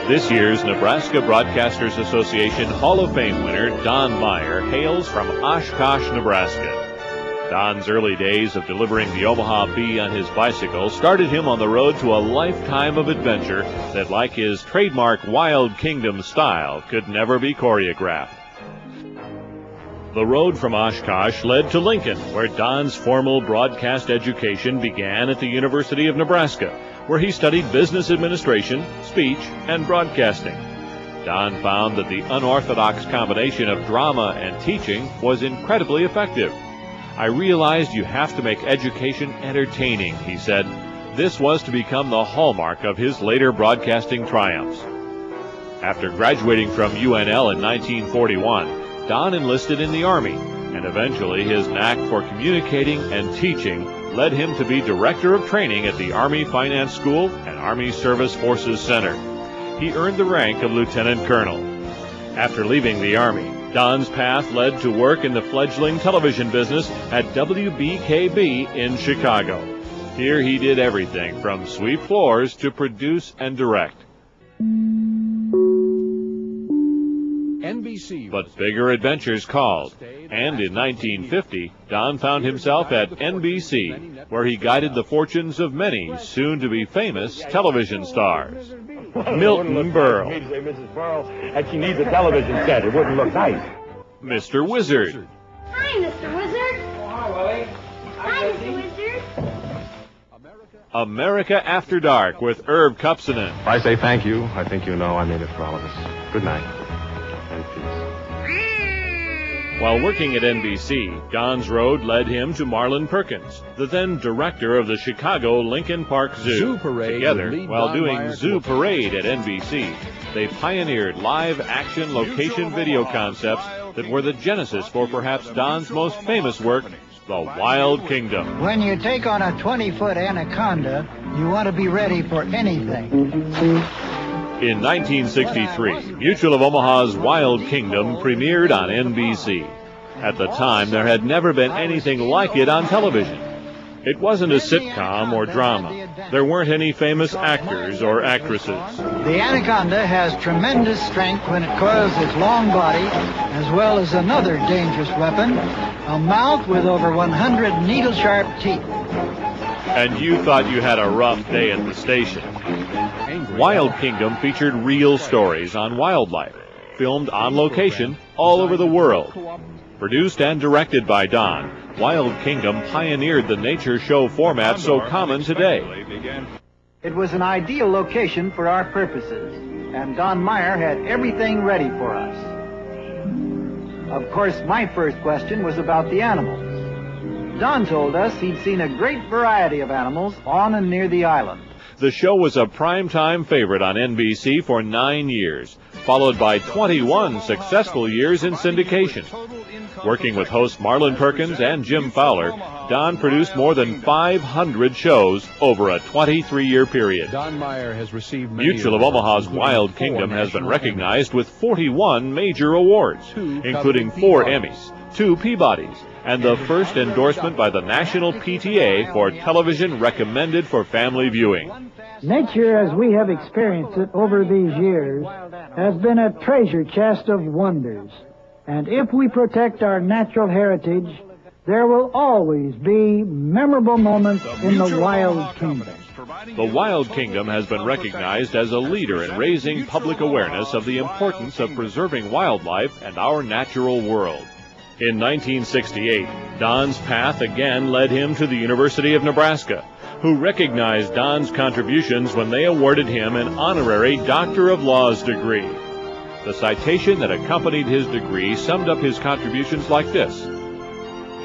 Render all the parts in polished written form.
This year's Nebraska Broadcasters Association Hall of Fame winner, Don Meier, hails from Oshkosh, Nebraska. Don's early days of delivering the Omaha Bee on his bicycle started him on the road to a lifetime of adventure that, like his trademark Wild Kingdom style, could never be choreographed. The road from Oshkosh led to Lincoln, where Don's formal broadcast education began at the University of Nebraska, where he studied business administration, speech, and broadcasting. Don found that the unorthodox combination of drama and teaching was incredibly effective. "I realized you have to make education entertaining," he said. This was to become the hallmark of his later broadcasting triumphs. After graduating from UNL in 1941, Don enlisted in the Army, and eventually his knack for communicating and teaching led him to be Director of Training at the Army Finance School and Army Service Forces Center. He earned the rank of Lieutenant Colonel. After leaving the Army, Don's path led to work in the fledgling television business at WBKB in Chicago. Here he did everything from sweep floors to produce and direct. But bigger adventures called, and in 1950, Don found himself at NBC, where he guided the fortunes of many soon-to-be famous television stars. Milton Berle. Mrs. Berle, and she needs a television set. It wouldn't look nice. Mr. Wizard. Hi, Mr. Wizard. Oh, hi, Willie. Hi, Mr. Wizard. America After Dark with Irv Kupsonen. If I say thank you, I think you know I made it for all of us. Good night. And peace. While working at NBC, Don's road led him to Marlin Perkins, the then director of the Chicago Lincoln Park Zoo. Together, while doing Zoo Parade at NBC, they pioneered live-action location video concepts that were the genesis for perhaps Don's most famous work, The Wild Kingdom. When you take on a 20-foot anaconda, you want to be ready for anything. In 1963, Mutual of Omaha's Wild Kingdom premiered on NBC. At the time, there had never been anything like it on television. It wasn't a sitcom or drama. There weren't any famous actors or actresses. The anaconda has tremendous strength when it coils its long body, as well as another dangerous weapon, a mouth with over 100 needle-sharp teeth. And you thought you had a rough day at the station. Wild Kingdom featured real stories on wildlife, filmed on location all over the world. Produced and directed by Don, Wild Kingdom pioneered the nature show format so common today. It was an ideal location for our purposes, and Don Meier had everything ready for us. Of course, my first question was about the animals. Don told us he'd seen a great variety of animals on and near the island. The show was a primetime favorite on NBC for 9 years, followed by 21 successful years in syndication. Working with hosts Marlin Perkins and Jim Fowler, Don produced more than 500 shows over a 23-year period. Don Meier has received Mutual of Omaha's Wild Kingdom has been recognized with 41 major awards, including 4 Emmys, 2 Peabodys, and the first endorsement by the National PTA for television recommended for family viewing. Nature, as we have experienced it over these years, has been a treasure chest of wonders. And if we protect our natural heritage, there will always be memorable moments in the Wild Kingdom. The Wild Kingdom has been recognized as a leader in raising public awareness of the importance of preserving wildlife and our natural world. In 1968, Don's path again led him to the University of Nebraska, who recognized Don's contributions when they awarded him an honorary Doctor of Laws degree. The citation that accompanied his degree summed up his contributions like this: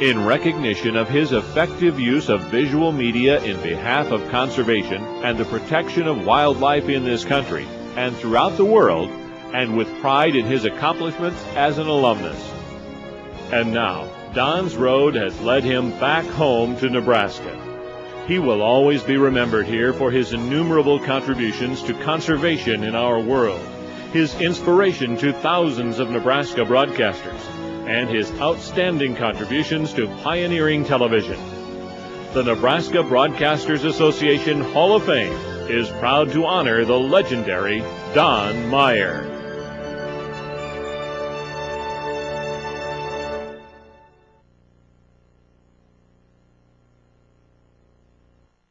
"In recognition of his effective use of visual media in behalf of conservation and the protection of wildlife in this country and throughout the world, and with pride in his accomplishments as an alumnus." And now, Don's road has led him back home to Nebraska. He will always be remembered here for his innumerable contributions to conservation in our world, his inspiration to thousands of Nebraska broadcasters, and his outstanding contributions to pioneering television. The Nebraska Broadcasters Association Hall of Fame is proud to honor the legendary Don Meier.